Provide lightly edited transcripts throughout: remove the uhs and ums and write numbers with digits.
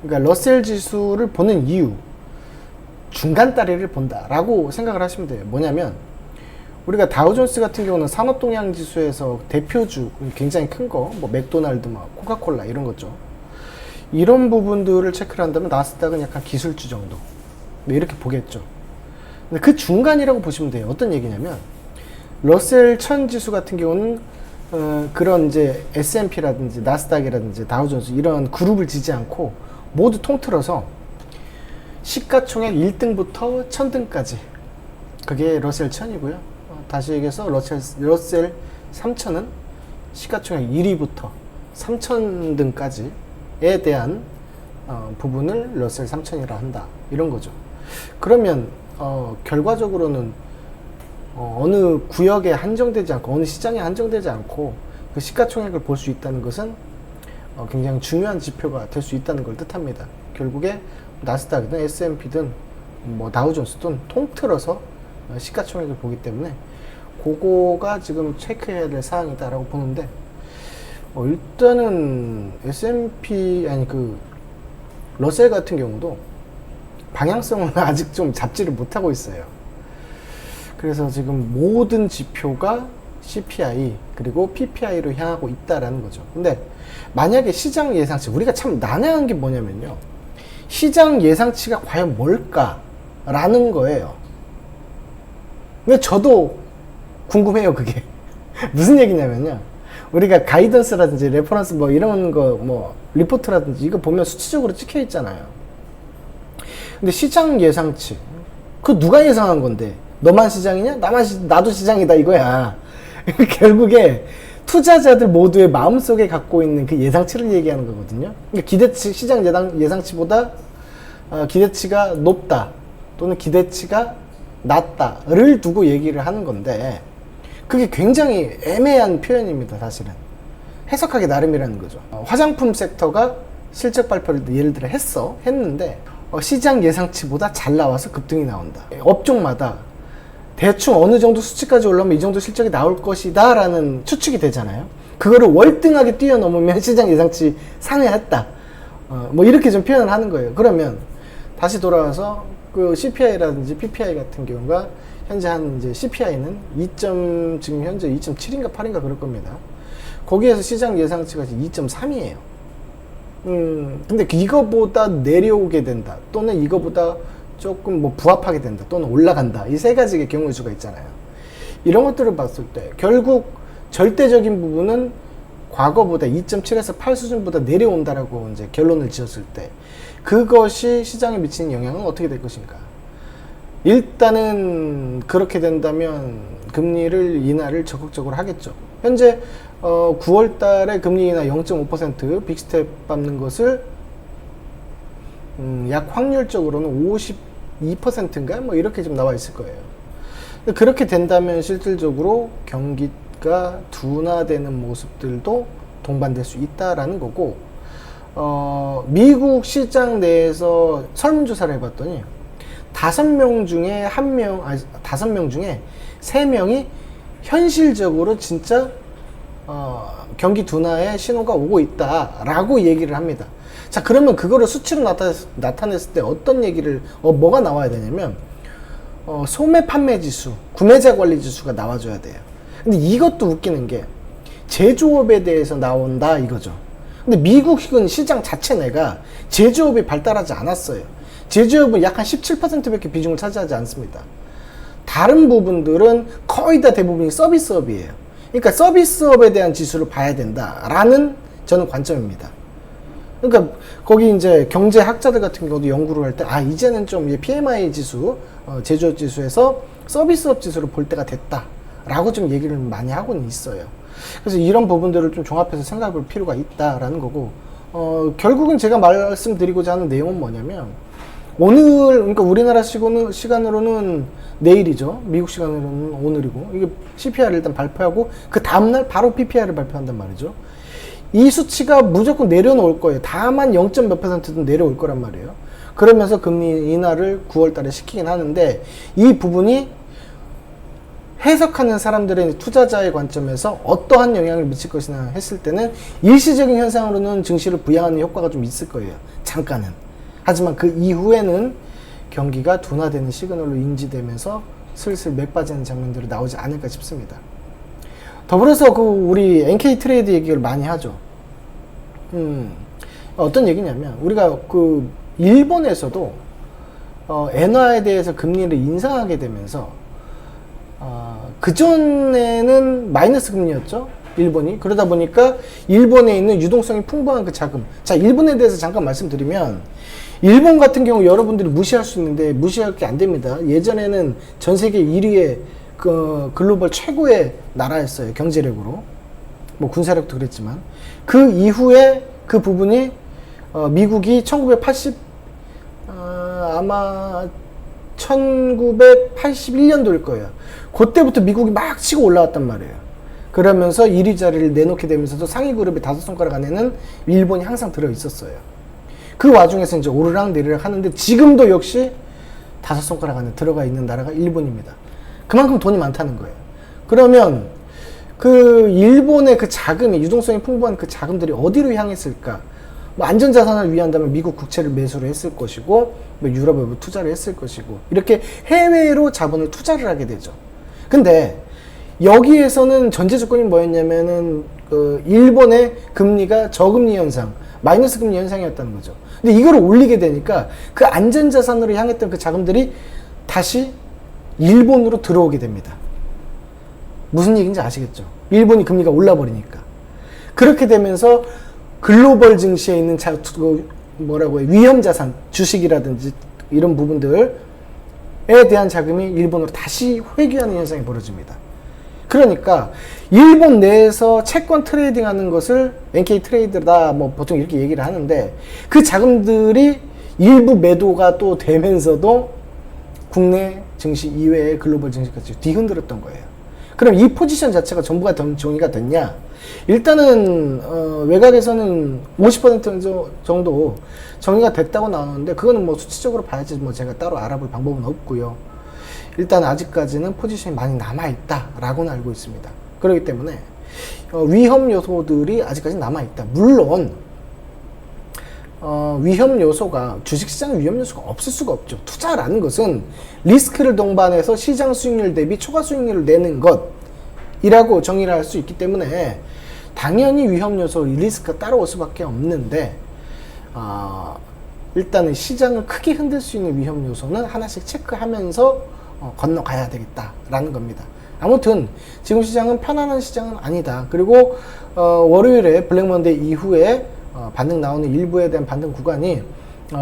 그러니까 러셀 지수를 보는 이유, 중간 다리를 본다라고 생각을 하시면 돼요. 뭐냐면 우리가 다우존스 같은 경우는 산업동향지수에서 대표주 굉장히 큰 거, 뭐 맥도날드, 뭐 코카콜라 이런 거죠. 이런 부분들을 체크를 한다면 나스닥은 약간 기술주 정도, 뭐 이렇게 보겠죠. 근데 그 중간이라고 보시면 돼요. 어떤 얘기냐면 러셀 1000 지수 같은 경우는 그런 이제 S&P라든지 나스닥이라든지 다우존스 이런 그룹을 지지 않고 모두 통틀어서 시가총액 1등부터 1000등까지 그게 러셀 1000이고요. 다시 얘기해서 러셀 3000은 시가총액 1위부터 3000등까지에 대한 부분을 러셀 3000이라 한다. 이런 거죠. 그러면 결과적으로는 어느 구역에 한정되지 않고 어느 시장에 한정되지 않고 그 시가총액을 볼 수 있다는 것은 굉장히 중요한 지표가 될 수 있다는 걸 뜻합니다. 결국에 나스닥이든 S&P든 뭐 다우존스든 통틀어서 시가총액을 보기 때문에 그거가 지금 체크해야 될 사항이다라고 보는데 일단은 S&P 아니 그 러셀 같은 경우도 방향성은 아직 좀 잡지를 못하고 있어요. 그래서 지금 모든 지표가 CPI 그리고 PPI로 향하고 있다라는 거죠. 근데 만약에 시장 예상치, 우리가 참 난해한 게 뭐냐면요, 시장 예상치가 과연 뭘까라는 거예요. 근데 저도 궁금해요. 그게 무슨 얘기냐면요, 우리가 가이던스라든지 레퍼런스 뭐 이런 거 뭐 리포트라든지 이거 보면 수치적으로 찍혀 있잖아요. 근데 시장 예상치, 그 누가 예상한 건데? 너만 시장이냐? 나도 시장이다 이거야. 결국에 투자자들 모두의 마음속에 갖고 있는 그 예상치를 얘기하는 거거든요. 그러니까 기대치, 시장 예상치보다 기대치가 높다 또는 기대치가 낮다를 두고 얘기를 하는 건데, 그게 굉장히 애매한 표현입니다. 사실은 해석하기 나름이라는 거죠. 화장품 섹터가 실적 발표를 예를 들어 했는데 시장 예상치보다 잘 나와서 급등이 나온다. 업종마다 대충 어느 정도 수치까지 올라오면 이 정도 실적이 나올 것이다 라는 추측이 되잖아요. 그거를 월등하게 뛰어넘으면 시장 예상치 상회했다, 뭐 이렇게 좀 표현을 하는 거예요. 그러면 다시 돌아와서 그 CPI라든지 PPI 같은 경우가 현재 한 이제 CPI는 지금 현재 2.7인가 8인가 그럴 겁니다. 거기에서 시장 예상치가 2.3이에요. 근데 이거보다 내려오게 된다 또는 이거보다 조금 뭐 부합하게 된다 또는 올라간다, 이 세 가지의 경우의 수가 있잖아요. 이런 것들을 봤을 때 결국 절대적인 부분은 과거보다 2.7에서 8 수준보다 내려온다라고 이제 결론을 지었을 때 그것이 시장에 미치는 영향은 어떻게 될 것인가. 일단은 그렇게 된다면 금리를 인하를 적극적으로 하겠죠. 현재 9월 달에 금리 인하 0.5% 빅스텝 밟는 것을 약 확률적으로는 52%인가 뭐 이렇게 좀 나와 있을 거예요. 그렇게 된다면 실질적으로 경기가 둔화되는 모습들도 동반될 수 있다라는 거고, 미국 시장 내에서 설문조사를 해봤더니 5명 중에 3명이 현실적으로 진짜 경기 둔화의 신호가 오고 있다라고 얘기를 합니다. 자, 그러면 그거를 수치로 나타냈을 때 어떤 얘기를 뭐가 나와야 되냐면 소매 판매 지수, 구매자 관리 지수가 나와줘야 돼요. 근데 이것도 웃기는 게 제조업에 대해서 나온다 이거죠. 근데 미국은 시장 자체 내가 제조업이 발달하지 않았어요. 제조업은 약 한 17%밖에 비중을 차지하지 않습니다. 다른 부분들은 거의 다 대부분이 서비스업이에요. 그러니까 서비스업에 대한 지수를 봐야 된다라는 저는 관점입니다. 그러니까 거기 이제 경제학자들 같은 경우도 연구를 할 때 이제는 좀 PMI 지수, 제조업 지수에서 서비스업 지수를 볼 때가 됐다라고 좀 얘기를 많이 하고는 있어요. 그래서 이런 부분들을 좀 종합해서 생각해 볼 필요가 있다라는 거고, 결국은 제가 말씀드리고자 하는 내용은 뭐냐면 오늘, 그러니까 우리나라 시간으로는 내일이죠. 미국 시간으로는 오늘이고, 이게 CPI를 일단 발표하고 그 다음날 바로 PPI를 발표한단 말이죠. 이 수치가 무조건 내려놓을 거예요. 다만 0. 몇 %든 내려올 거란 말이에요. 그러면서 금리 인하를 9월 달에 시키긴 하는데, 이 부분이 해석하는 사람들의 투자자의 관점에서 어떠한 영향을 미칠 것이냐 했을 때는 일시적인 현상으로는 증시를 부양하는 효과가 좀 있을 거예요. 잠깐은. 하지만 그 이후에는 경기가 둔화되는 시그널로 인지되면서 슬슬 맥 빠지는 장면들이 나오지 않을까 싶습니다. 더불어서 그 우리 NK 트레이드 얘기를 많이 하죠. 어떤 얘기냐면 우리가 그 일본에서도 엔화에 대해서 금리를 인상하게 되면서 그전에는 마이너스 금리였죠. 일본이. 그러다 보니까 일본에 있는 유동성이 풍부한 그 자금. 자, 일본에 대해서 잠깐 말씀드리면 일본 같은 경우 여러분들이 무시할 수 있는데 무시할 게 안 됩니다. 예전에는 전 세계 1위의 그 글로벌 최고의 나라였어요. 경제력으로. 뭐 군사력도 그랬지만. 그 이후에 그 부분이 미국이 1980 아마 1981년도일 거예요. 그때부터 미국이 막 치고 올라왔단 말이에요. 그러면서 1위 자리를 내놓게 되면서도 상위 그룹의 5손가락 안에는 일본이 항상 들어 있었어요. 그 와중에서 이제 오르락 내리락 하는데 지금도 역시 5손가락 안에 들어가 있는 나라가 일본입니다. 그만큼 돈이 많다는 거예요. 그러면 그 일본의 그 자금이, 유동성이 풍부한 그 자금들이 어디로 향했을까? 뭐 안전자산을 위한다면 미국 국채를 매수를 했을 것이고, 뭐 유럽에 투자를 했을 것이고, 이렇게 해외로 자본을 투자를 하게 되죠. 근데 여기에서는 전제 조건이 뭐였냐면은 그 일본의 금리가 저금리 현상, 마이너스 금리 현상이었다는 거죠. 근데 이걸 올리게 되니까 그 안전자산으로 향했던 그 자금들이 다시 일본으로 들어오게 됩니다. 무슨 얘기인지 아시겠죠? 일본이 금리가 올라버리니까. 그렇게 되면서 글로벌 증시에 있는 뭐라고 해, 위험자산, 주식이라든지 이런 부분들에 대한 자금이 일본으로 다시 회귀하는 현상이 벌어집니다. 그러니까 일본 내에서 채권 트레이딩 하는 것을 NK 트레이드다 뭐 보통 이렇게 얘기를 하는데 그 자금들이 일부 매도가 또 되면서도 국내 증시 이외의 글로벌 증시까지 뒤흔들었던 거예요. 그럼 이 포지션 자체가 전부가 정리가 됐냐? 일단은 외곽에서는 50% 정도 정리가 됐다고 나오는데 그거는 뭐 수치적으로 봐야지 뭐 제가 따로 알아볼 방법은 없고요. 일단 아직까지는 포지션이 많이 남아있다라고는 알고 있습니다. 그렇기 때문에 위험 요소들이 아직까지 남아있다. 물론 위험 요소가 주식시장에 위험 요소가 없을 수가 없죠. 투자라는 것은 리스크를 동반해서 시장 수익률 대비 초과 수익률을 내는 것이라고 정의를 할 수 있기 때문에 당연히 위험 요소, 리스크가 따라올 수밖에 없는데 일단은 시장을 크게 흔들 수 있는 위험 요소는 하나씩 체크하면서 건너가야 되겠다라는 겁니다. 아무튼 지금 시장은 편안한 시장은 아니다. 그리고 월요일에 블랙먼데이 이후에 반등 나오는 일부에 대한 반등 구간이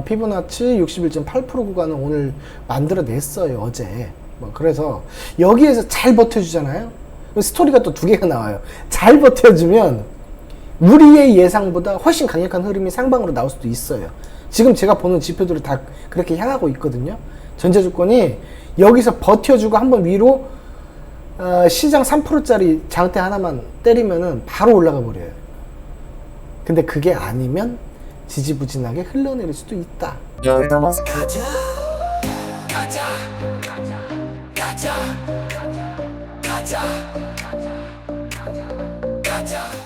피보나치 61.8% 구간을 오늘 만들어냈어요. 어제. 그래서 여기에서 잘 버텨주잖아요. 스토리가 또 두 개가 나와요. 잘 버텨주면 우리의 예상보다 훨씬 강력한 흐름이 상방으로 나올 수도 있어요. 지금 제가 보는 지표들이 다 그렇게 향하고 있거든요. 전제 조건이 여기서 버텨주고 한번 위로 시장 3%짜리 장대 하나만 때리면은 바로 올라가 버려요. 근데 그게 아니면 지지부진하게 흘러내릴 수도 있다. 가자, 가자, 가자, 가자, 가자, 가자.